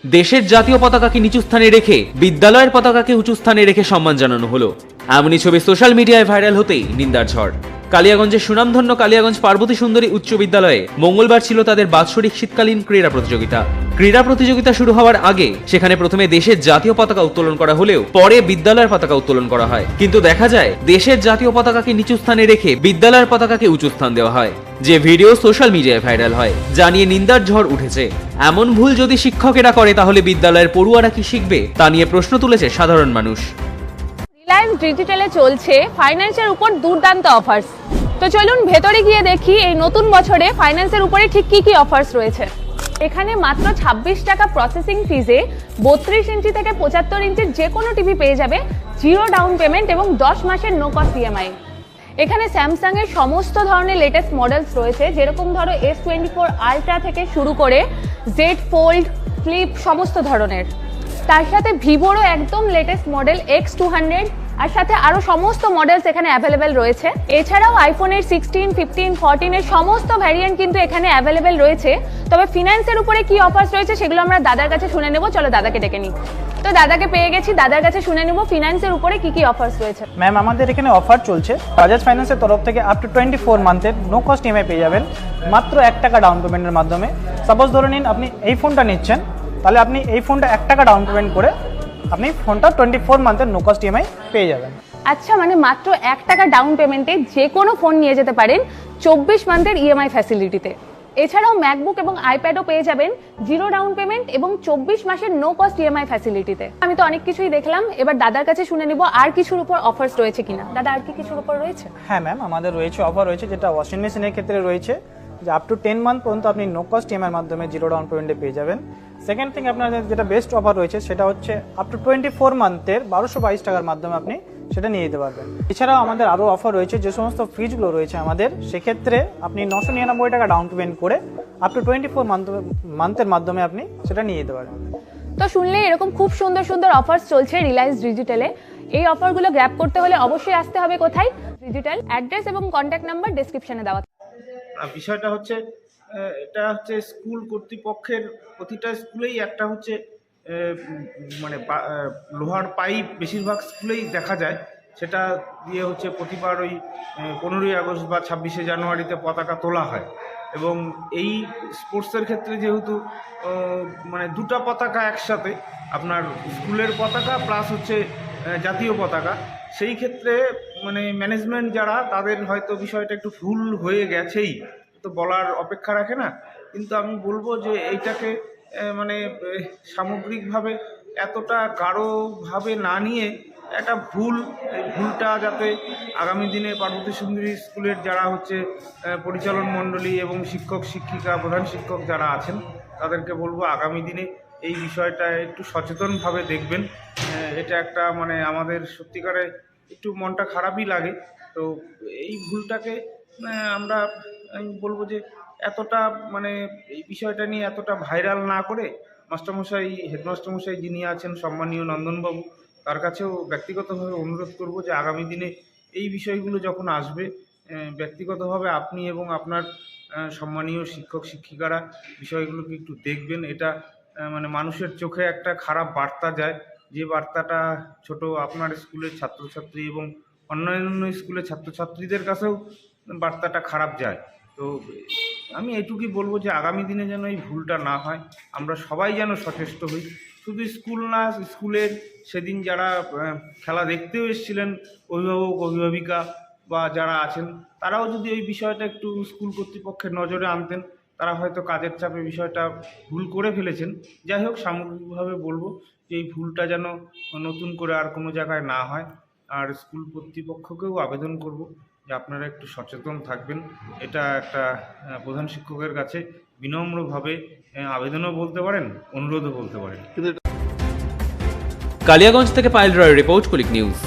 দেশের জাতীয় পতাকাকে নিচু স্থানে রেখে বিদ্যালয়ের পতাকাকে উঁচু স্থানে রেখে সম্মান জানানো হলো। এমনই ছবি সোশ্যাল মিডিয়ায় ভাইরাল হতেই নিন্দার ঝড়। কালিয়াগঞ্জের সুনামধন্য কালিয়াগঞ্জ পার্বতী সুন্দরী উচ্চ বিদ্যালয়ে মঙ্গলবার ছিল তাদের বাৎসরিক শীতকালীন ক্রীড়া প্রতিযোগিতা। ক্রীড়া প্রতিযোগিতা শুরু হওয়ার আগে সেখানে প্রথমে দেশের জাতীয় পতাকা উত্তোলন করা হলেও পরে বিদ্যালয়ের পতাকা উত্তোলন করা হয়। কিন্তু দেখা যায় দেশের জাতীয় পতাকাকে নিচু স্থানে রেখে বিদ্যালয়ের পতাকাকে উঁচু স্থান দেওয়া হয়, যে ভিডিও সোশ্যাল মিডিয়ায় ভাইরাল হয়, যা নিয়ে নিন্দার ঝড় উঠেছে। এমন ভুল যদি শিক্ষকেরা করে তাহলে বিদ্যালয়ের পড়ুয়ারা কি শিখবে, তা নিয়ে প্রশ্ন তুলেছে সাধারণ মানুষ। রিলায়েন্স ডিজিটালে চলছে ফাইন্যান্সের উপর দুর্দান্ত অফার্স। তো চলুন ভেতরে গিয়ে দেখি এই নতুন বছরে ফাইন্যান্সের উপরে ঠিক কি কি অফার্স রয়েছে। এখানে মাত্র 26 টাকা প্রসেসিং ফিজে 32 ইঞ্চি থেকে 75 ইঞ্চির যে কোনো টিভি পেয়ে যাবে, 0 ডাউন পেমেন্ট এবং 10 মাসের নো কস্ট ইএমআই। এখানে স্যামসাং এর সমস্ত ধরনের লেটেস্ট মডেলস রয়েছে, যেরকম ধরো S24 আলট্রা থেকে শুরু করে জেড ফোল্ড, ফ্লিপ সমস্ত ধরনের। তার সাথে ভিভোরও একদম লেটেস্ট মডেল X200 আর সাথে আরো সমস্ত মডেলস এখানে অ্যাভেলেবেল রয়েছে। এছাড়াও আইফোনের 16, 15, 14 এর সমস্ত ভ্যারিয়েন্ট কিন্তু এখানে অ্যাভেলেবেল রয়েছে। তবে ফিনান্সের উপরে কি অফার্স রয়েছে সেগুলো আমরা দাদার কাছে শুনে নেব। চলো দাদাকে ডেকে নিই। তো দাদাকে পেয়ে গেছি, দাদার কাছে শুনে নেব ফিনান্সের উপরে কি কি অফার্স রয়েছে। ম্যাম, আমাদের এখানে অফার চলছে। বাজাজ ফাইন্যান্সের তরফ থেকে আপ টু 24 মান্থের নো কস্ট ইএমআই পেয়ে যাবেন মাত্র 1 টাকা ডাউন পেমেন্টের মাধ্যমে। সাপোজ ধরে নিন আপনি এই ফোনটা নিচ্ছেন, তাহলে আপনি এই ফোনটা 1 টাকা ডাউন পেমেন্ট করে আপনি ফোনটা 24 মান্থের নো কস্ট ইএমআই পেয়ে যাবেন। আচ্ছা, মানে মাত্র 1 টাকা ডাউন পেমেন্টে যে কোনো ফোন নিয়ে যেতে পারেন 24 মান্থের ইএমআই ফ্যাসিলিটিতে। এছাড়াও ম্যাকবুক এবং আইপ্যাডও পেয়ে যাবেন 0 ডাউন পেমেন্ট এবং 24 মাসের নো কস্ট ইএমআই ফ্যাসিলিটিতে। আমি তো অনেক কিছুই দেখলাম, এবার দাদার কাছে শুনে নিব আর কিছুর উপর অফার্স রয়েছে কিনা। দাদা, আর কি কিছুর উপর রয়েছে? হ্যাঁ ম্যাম, আমাদের রয়েছে অফার রয়েছে, যেটা ওয়াশিং মেশিনের ক্ষেত্রে রয়েছে, যে আপ টু 10 মান্থ পর্যন্ত আপনি নো কস্ট ইএমআইয়ের মাধ্যমে 0 ডাউন পেমেন্টে পেয়ে যাবেন। সেকেন্ড থিং, আপনাদের যেটা বেস্ট অফার রয়েছে সেটা হচ্ছে আপ টু 24 মান্থের 1222 টাকার মাধ্যমে আপনি সেটা নিয়ে যেতে পারবেন। এছাড়াও আমাদের আরও অফার রয়েছে, যে সমস্ত ফ্রিজগুলো রয়েছে আমাদের, সেক্ষেত্রে আপনি 999 টাকা ডাউন পেমেন্ট করে আপ টু 24 মান্থের মাধ্যমে আপনি সেটা নিয়ে যেতে পারবেন। তো শুনলে এরকম খুব সুন্দর সুন্দর অফার্স চলছে রিলায়েন্স ডিজিটালে। এই অফারগুলো গ্র্যাব করতে হলে অবশ্যই আসতে হবে কোথায়? ডিজিটাল। অ্যাড্রেস এবং কন্ট্যাক্ট নাম্বার ডেসক্রিপশনে দেওয়া। বিষয়টা হচ্ছে, এটা হচ্ছে স্কুল কর্তৃপক্ষের প্রতিটা স্কুলেই একটা হচ্ছে মানে লোহার পাইপ বেশিরভাগ স্কুলেই দেখা যায়, সেটা দিয়ে হচ্ছে প্রতিবার ওই 15ই আগস্ট বা 26শে জানুয়ারিতে পতাকা তোলা হয়। এবং এই স্পোর্টসের ক্ষেত্রে যেহেতু মানে দুটো পতাকা একসাথে, আপনার স্কুলের পতাকা প্লাস হচ্ছে জাতীয় পতাকা, সেই ক্ষেত্রে মানে ম্যানেজমেন্ট যারা, তাদের হয়তো বিষয়টা একটু ভুল হয়ে গেছেই, তো বলার অপেক্ষা রাখে না। কিন্তু আমি বলবো যে এইটাকে মানে সামগ্রিকভাবে এতটা গাঢ়ভাবে না নিয়ে একটা ভুলটা যাতে আগামী দিনে পার্বতী সুন্দরী স্কুলের যারা হচ্ছে পরিচালন মণ্ডলী এবং শিক্ষক শিক্ষিকা, প্রধান শিক্ষক যারা আছেন, তাদেরকে বলবো আগামী দিনে এই বিষয়টা একটু সচেতনভাবে দেখবেন। এটা একটা মানে আমাদের সত্যিকারে একটু মনটা খারাপই লাগে। তো এই ভুলটাকে আমি বলবো যে এতটা মানে এই বিষয়টা নিয়ে এতটা ভাইরাল না করে মাস্টারমশাই, হেডমাস্টারমশাই যিনি আছেন সম্মানীয় নন্দনবাবু, তার কাছেও ব্যক্তিগতভাবে অনুরোধ করব যে আগামী দিনে এই বিষয়গুলো যখন আসবে, ব্যক্তিগতভাবে আপনি এবং আপনার সম্মানীয় শিক্ষক শিক্ষিকারা বিষয়গুলোকে একটু দেখবেন। এটা মানে মানুষের চোখে একটা খারাপ বার্তা যায়, যে বার্তাটা ছোট আপনার স্কুলের ছাত্রছাত্রী এবং অন্যান্য স্কুলের ছাত্রছাত্রীদের কাছেও বার্তাটা খারাপ যায়। তো আমি এটুকুই বলবো যে আগামী দিনে যেন এই ভুলটা না হয়, আমরা সবাই যেন সচেষ্ট হই। শুধু স্কুল না, স্কুলের সেদিন যারা খেলা দেখতেও এসেছিলেন, অভিভাবক অভিভাবিকা বা যারা আছেন, তারাও যদি এই বিষয়টা একটু স্কুল কর্তৃপক্ষের নজরে আনতেন, তারা হয়তো কাজের চাপে বিষয়টা ভুল করে ফেলেছেন। যাই হোক, সামগ্রিকভাবে বলবো যে এই ভুলটা যেন নতুন করে আর কোনো জায়গায় না হয়। আর স্কুল কর্তৃপক্ষকেও আবেদন করব যে আপনারা একটু সচেতন থাকবেন। এটা একটা প্রধান শিক্ষকের কাছে বিনম্রভাবে আবেদনও বলতে পারেন, অনুরোধও বলতে পারেন। কালিয়াগঞ্জ থেকে পায়েল রয়ের রিপোর্ট, কুলিক নিউজ।